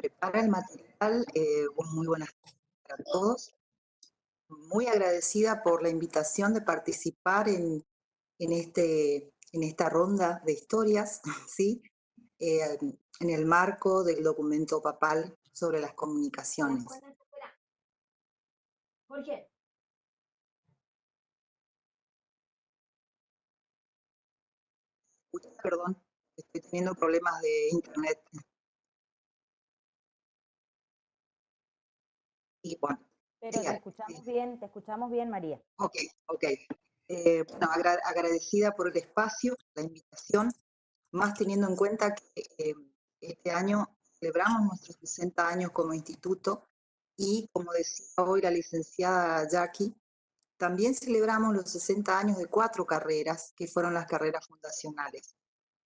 prepara el material. Muy buenas tardes para todos. Muy agradecida por la invitación de participar en esta ronda de historias, ¿sí? En el marco del documento papal sobre las comunicaciones. Jorge. Perdón, estoy teniendo problemas de internet. Y bueno, Pero te escuchamos bien, María. Ok. Bueno, agradecida por el espacio, la invitación, más teniendo en cuenta que este año celebramos nuestros 60 años como instituto y, como decía hoy la licenciada Jackie, también celebramos los 60 años de 4 carreras, que fueron las carreras fundacionales.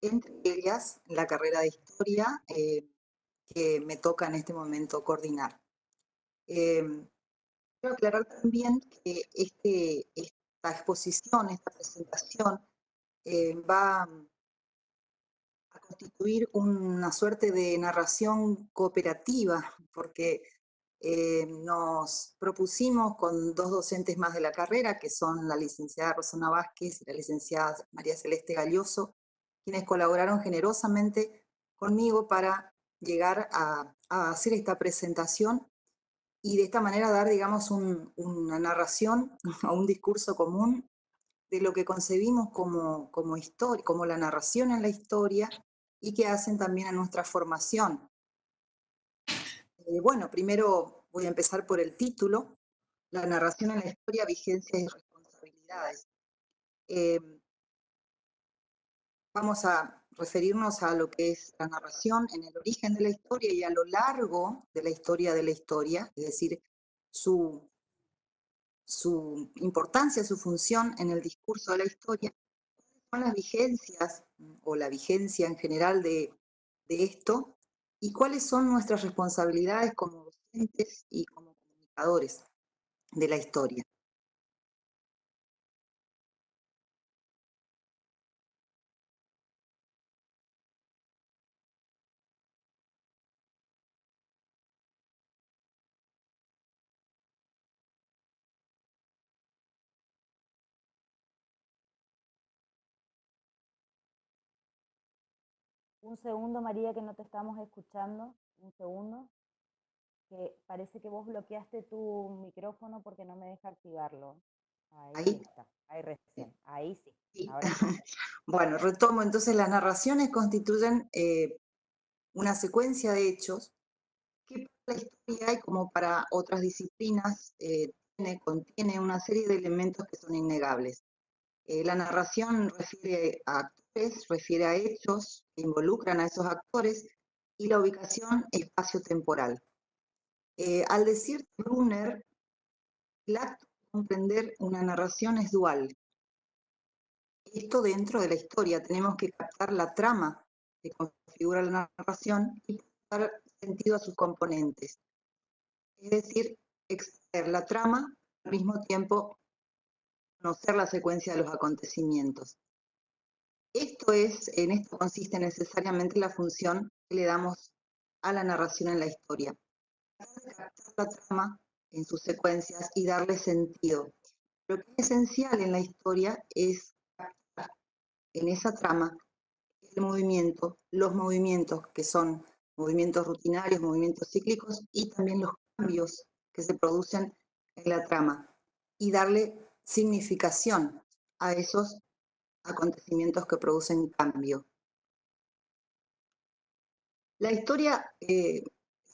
Entre ellas, la carrera de historia, que me toca en este momento coordinar. Quiero aclarar también que esta exposición, esta presentación, va a constituir una suerte de narración cooperativa, porque nos propusimos con 2 docentes más de la carrera, que son la licenciada Rosana Vázquez y la licenciada María Celeste Galloso, quienes colaboraron generosamente conmigo para llegar a hacer esta presentación y de esta manera dar, digamos, una narración o un discurso común de lo que concebimos como historia, como la narración en la historia y que hacen también a nuestra formación. Bueno, primero voy a empezar por el título, la narración en la historia, vigencias y responsabilidades. Vamos a referirnos a lo que es la narración en el origen de la historia y a lo largo de la historia, es decir, su importancia, su función en el discurso de la historia. ¿Cuáles son las vigencias o la vigencia en general de esto? ¿Y cuáles son nuestras responsabilidades como docentes y como comunicadores de la historia? Un segundo, María, que no te estamos escuchando. Un segundo. Que parece que vos bloqueaste tu micrófono porque no me deja activarlo. Ahí está, ahí recién, ahí sí. Sí. Ahora sí. Bueno, retomo. Entonces, las narraciones constituyen una secuencia de hechos que para la historia y como para otras disciplinas contiene una serie de elementos que son innegables. La narración refiere a actores, refiere a hechos que involucran a esos actores y la ubicación espacio-temporal. Al decir Brunner, el acto de comprender una narración es dual. Esto dentro de la historia, tenemos que captar la trama que configura la narración y dar sentido a sus componentes. Es decir, extraer la trama, al mismo tiempo conocer la secuencia de los acontecimientos. En esto consiste necesariamente la función que le damos a la narración en la historia. Captar la trama en sus secuencias y darle sentido. Lo que es esencial en la historia es captar en esa trama el movimiento, los movimientos que son movimientos rutinarios, movimientos cíclicos y también los cambios que se producen en la trama y darle significación a esos acontecimientos que producen cambio. La historia,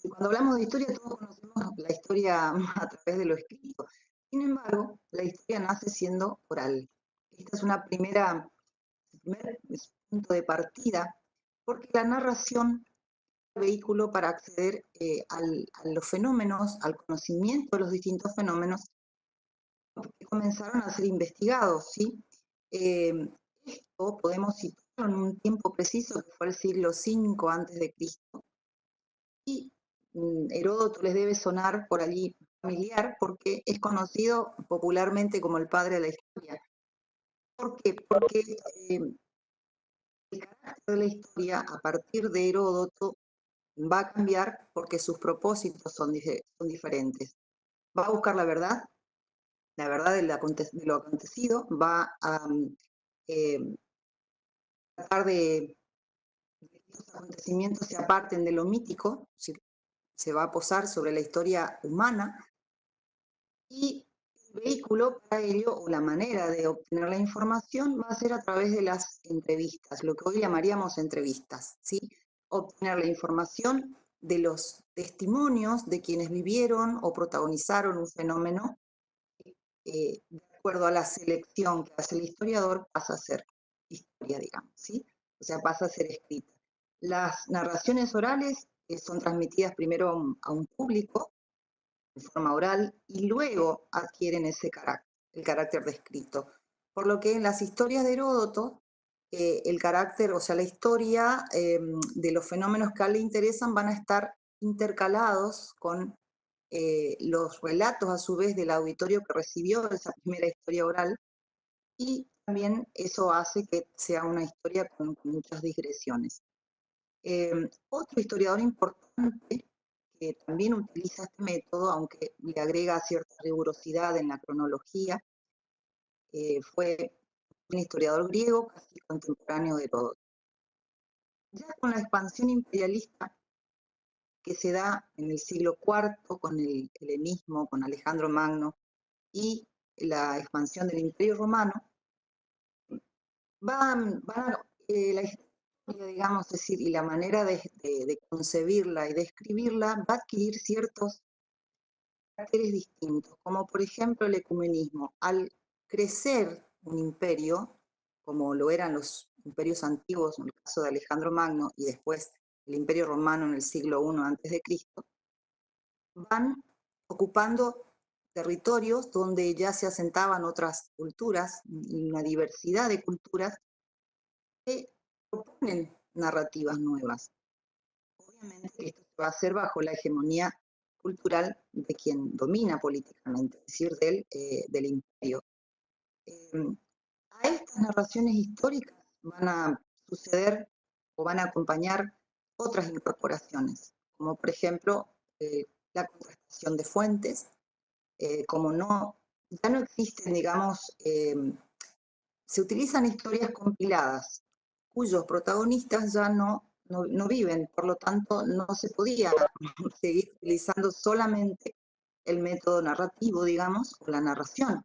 cuando hablamos de historia, todos conocemos la historia a través de lo escrito. Sin embargo, la historia nace siendo oral. Esta es un primer punto de partida, porque la narración es el vehículo para acceder a los fenómenos, al conocimiento de los distintos fenómenos que comenzaron a ser investigados, ¿sí? Esto podemos situarlo en un tiempo preciso, que fue el siglo V antes de Cristo, y Heródoto les debe sonar por allí familiar porque es conocido popularmente como el padre de la historia. ¿Por qué? Porque el carácter de la historia, a partir de Heródoto, va a cambiar porque sus propósitos son diferentes. Va a buscar la verdad de lo acontecido, va a eh, tratar de que los acontecimientos se aparten de lo mítico, se va a posar sobre la historia humana, y el vehículo para ello, o la manera de obtener la información, va a ser a través de las entrevistas, lo que hoy llamaríamos entrevistas, ¿sí? Obtener la información de los testimonios de quienes vivieron o protagonizaron un fenómeno, de acuerdo a la selección que hace el historiador, pasa a ser historia, digamos, ¿sí? O sea, pasa a ser escrita. Las narraciones orales son transmitidas primero a un público de forma oral y luego adquieren ese carácter, el carácter de escrito. Por lo que en las historias de Heródoto, el carácter, o sea, la historia de los fenómenos que a él le interesan van a estar intercalados con los relatos a su vez del auditorio que recibió esa primera historia oral, y también eso hace que sea una historia con muchas digresiones. Otro historiador importante que también utiliza este método, aunque le agrega cierta rigurosidad en la cronología, fue un historiador griego casi contemporáneo de Heródoto. Ya con la expansión imperialista que se da en el siglo IV con el helenismo, con Alejandro Magno, y la expansión del Imperio Romano, la historia, digamos, es decir, y la manera de concebirla y de escribirla va a adquirir ciertos caracteres distintos, como por ejemplo el ecumenismo. Al crecer un imperio, como lo eran los imperios antiguos, en el caso de Alejandro Magno, y después el Imperio Romano en el siglo I a.C., van ocupando territorios donde ya se asentaban otras culturas y una diversidad de culturas que proponen narrativas nuevas. Obviamente esto se va a hacer bajo la hegemonía cultural de quien domina políticamente, es decir, del imperio. A estas narraciones históricas van a suceder o van a acompañar otras incorporaciones, como por ejemplo la contrastación de fuentes, como ya no existen, digamos, se utilizan historias compiladas, cuyos protagonistas ya no viven, por lo tanto no se podía seguir utilizando solamente el método narrativo, digamos, o la narración.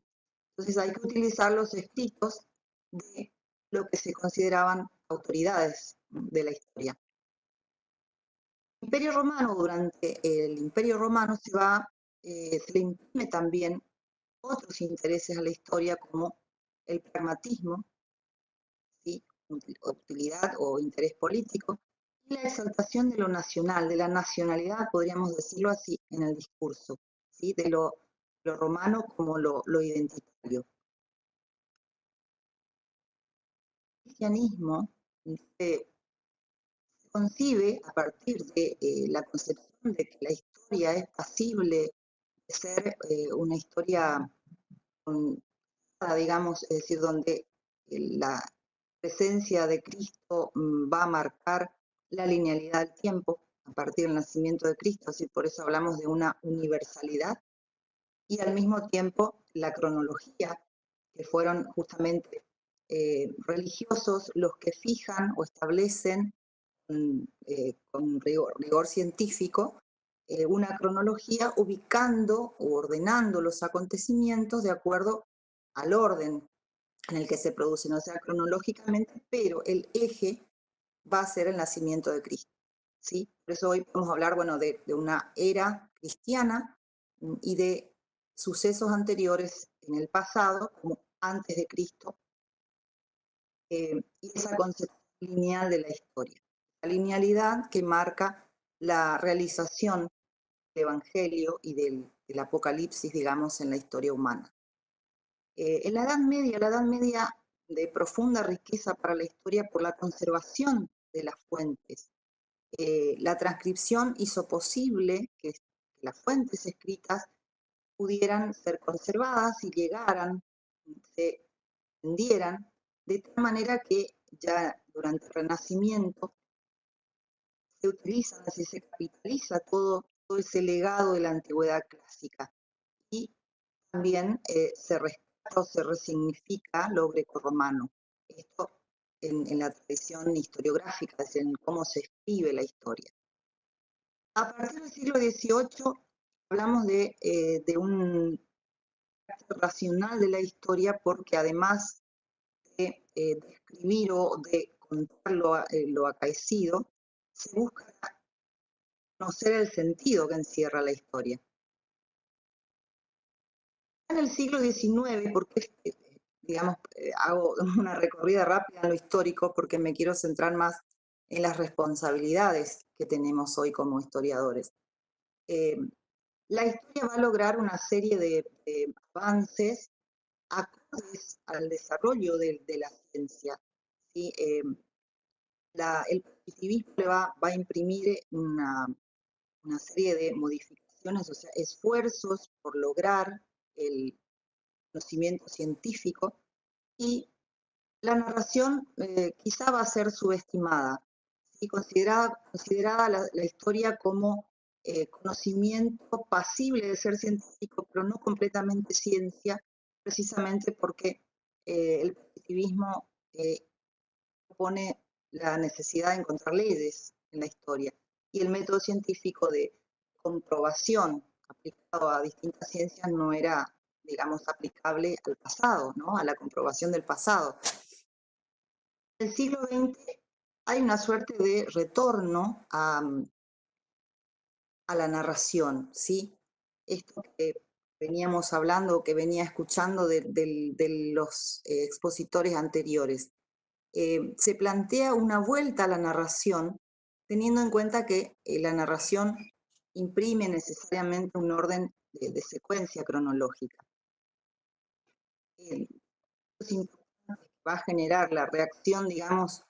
Entonces hay que utilizar los escritos de lo que se consideraban autoridades de la historia. El Imperio Romano, durante el Imperio Romano se le imprime también otros intereses a la historia, como el pragmatismo, ¿sí? Utilidad o interés político, y la exaltación de lo nacional, de la nacionalidad, podríamos decirlo así, en el discurso, ¿sí? De lo romano como lo identitario. El cristianismo se concibe a partir de la concepción de que la historia es pasible de ser una historia con, digamos, es decir, donde la presencia de Cristo va a marcar la linealidad del tiempo a partir del nacimiento de Cristo, así por eso hablamos de una universalidad, y al mismo tiempo la cronología, que fueron justamente religiosos los que fijan o establecen con rigor científico una cronología, ubicando o ordenando los acontecimientos de acuerdo al orden en el que se producen, o sea, cronológicamente, pero el eje va a ser el nacimiento de Cristo, ¿sí? Por eso hoy podemos hablar, bueno, de una era cristiana y de sucesos anteriores en el pasado, como antes de Cristo, y esa concepción lineal de la historia. La linealidad que marca la realización del Evangelio y del Apocalipsis, digamos, en la historia humana. En la Edad Media de profunda riqueza para la historia por la conservación de las fuentes. La transcripción hizo posible que las fuentes escritas pudieran ser conservadas y llegaran, se extendieran, de tal manera que ya durante el Renacimiento se utiliza, se capitaliza todo ese legado de la antigüedad clásica y también se rescata o se resignifica lo grecorromano. Esto en la tradición historiográfica, es decir, en cómo se escribe la historia. A partir del siglo XVIII hablamos de un carácter racional de la historia porque además de describir o de contar lo acaecido, se busca conocer el sentido que encierra la historia. En el siglo XIX, porque digamos, hago una recorrida rápida en lo histórico porque me quiero centrar más en las responsabilidades que tenemos hoy como historiadores. La historia va a lograr una serie de avances acordes al desarrollo de la ciencia. ¿Sí? El positivismo le va a imprimir una serie de modificaciones, o sea, esfuerzos por lograr el conocimiento científico y la narración quizá va a ser subestimada, ¿sí? Considerada la historia como conocimiento pasible de ser científico, pero no completamente ciencia, precisamente porque el positivismo pone la necesidad de encontrar leyes en la historia y el método científico de comprobación aplicado a distintas ciencias no era, digamos, aplicable al pasado, ¿no? A la comprobación del pasado. En el siglo XX hay una suerte de retorno a la narración, ¿sí? Esto que veníamos hablando, que venía escuchando de los expositores anteriores. Se plantea una vuelta a la narración, teniendo en cuenta que la narración imprime necesariamente un orden de secuencia cronológica. Es importante que va a generar la reacción, digamos,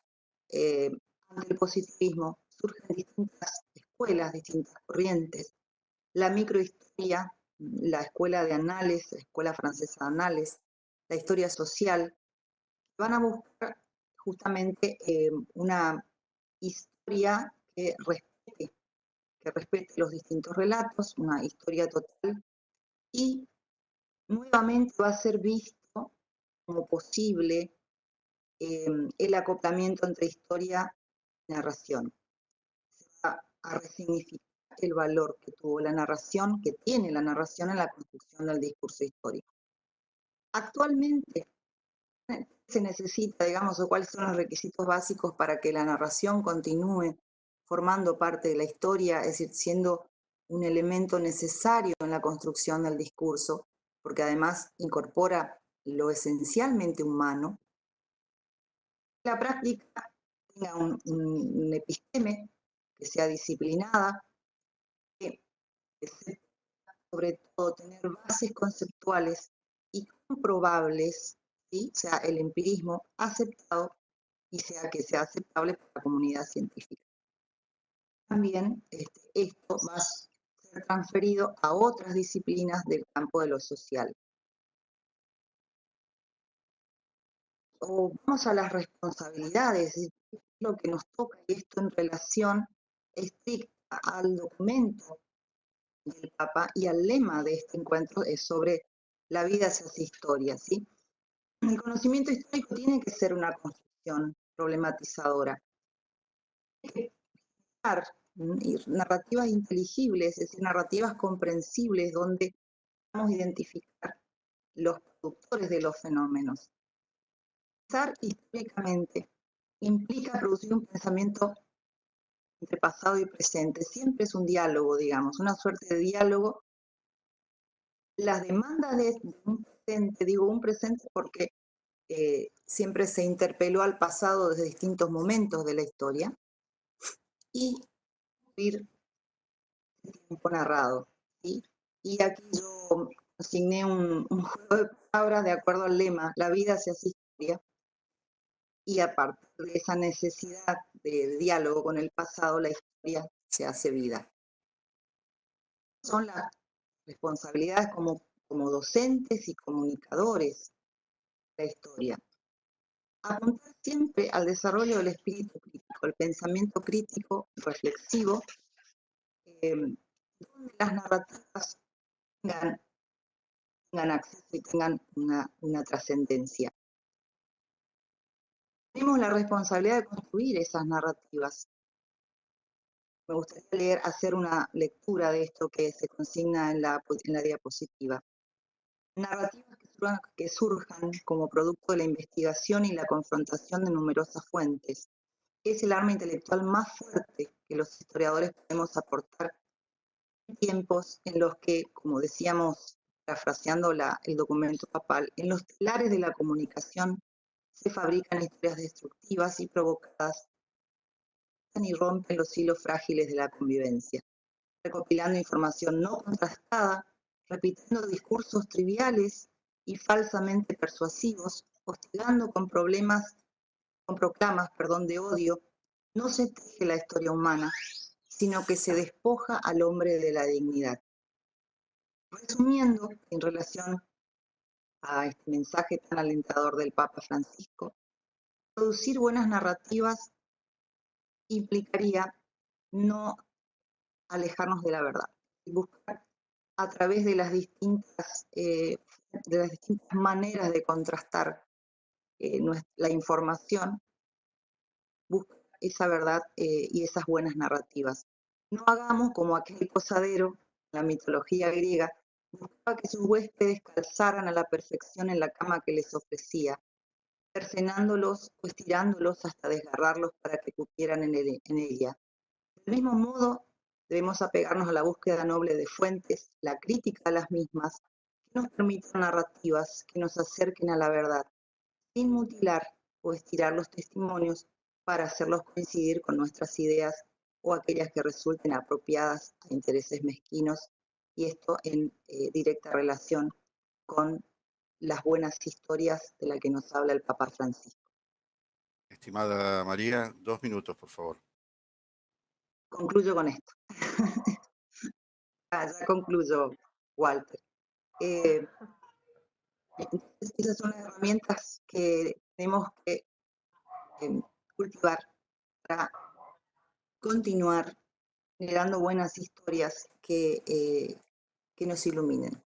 ante el positivismo. Surgen distintas escuelas, distintas corrientes. La microhistoria, la escuela de Annales, la escuela francesa de Annales, la historia social, van a buscar justamente una historia que respete los distintos relatos, una historia total, y nuevamente va a ser visto como posible el acoplamiento entre historia y narración. Se va a resignificar el valor que tuvo la narración, que tiene la narración en la construcción del discurso histórico. Actualmente se necesita, digamos, o cuáles son los requisitos básicos para que la narración continúe formando parte de la historia, es decir, siendo un elemento necesario en la construcción del discurso, porque además incorpora lo esencialmente humano. La práctica tenga un episteme, que sea disciplinada, que sepa sobre todo tener bases conceptuales y comprobables, ¿sí? O sea, el empirismo aceptado y que sea aceptable por la comunidad científica. También esto va a ser transferido a otras disciplinas del campo de lo social. O vamos a las responsabilidades, es lo que nos toca, y esto en relación estricta al documento del Papa y al lema de este encuentro es sobre la vida se hace historia, ¿sí? El conocimiento histórico tiene que ser una construcción problematizadora. Hay que pensar narrativas inteligibles, es decir, narrativas comprensibles donde podamos identificar los productores de los fenómenos. Pensar históricamente implica producir un pensamiento entre pasado y presente. Siempre es un diálogo, digamos, una suerte de diálogo. Las demandas de un presente, digo un presente porque siempre se interpeló al pasado desde distintos momentos de la historia, y ir el tiempo narrado, ¿sí? Y aquí yo asigné un juego de palabras de acuerdo al lema, la vida se hace historia, y a partir de esa necesidad de diálogo con el pasado, la historia se hace vida. Son las responsabilidades como docentes y comunicadores de la historia. Apuntar siempre al desarrollo del espíritu crítico. crítico, el pensamiento crítico, reflexivo, donde las narrativas tengan acceso y tengan una trascendencia. Tenemos la responsabilidad de construir esas narrativas. Me gustaría hacer una lectura de esto que se consigna en la diapositiva. Narrativas que surjan como producto de la investigación y la confrontación de numerosas fuentes. Es el arma intelectual más fuerte que los historiadores podemos aportar en tiempos en los que, como decíamos, parafraseando el documento papal, en los telares de la comunicación se fabrican historias destructivas y provocadas y rompen los hilos frágiles de la convivencia, recopilando información no contrastada, repitiendo discursos triviales y falsamente persuasivos, hostigando con proclamas, de odio. No se teje la historia humana, sino que se despoja al hombre de la dignidad. Resumiendo, en relación a este mensaje tan alentador del Papa Francisco, producir buenas narrativas implicaría no alejarnos de la verdad, y buscar a través de las distintas maneras de contrastar la información, buscar esa verdad y esas buenas narrativas. No hagamos como aquel posadero, la mitología griega, buscaba que sus huéspedes calzaran a la perfección en la cama que les ofrecía, cercenándolos o estirándolos hasta desgarrarlos para que cupieran en ella. Del mismo modo, debemos apegarnos a la búsqueda noble de fuentes, la crítica a las mismas, que nos permitan narrativas que nos acerquen a la verdad, sin mutilar o estirar los testimonios para hacerlos coincidir con nuestras ideas o aquellas que resulten apropiadas a intereses mezquinos, y esto en directa relación con las buenas historias de las que nos habla el Papa Francisco. Estimada María, 2 minutos, por favor. Concluyo con esto. Ya concluyo, Walter. Entonces, esas son las herramientas que tenemos que cultivar para continuar generando buenas historias que nos iluminen.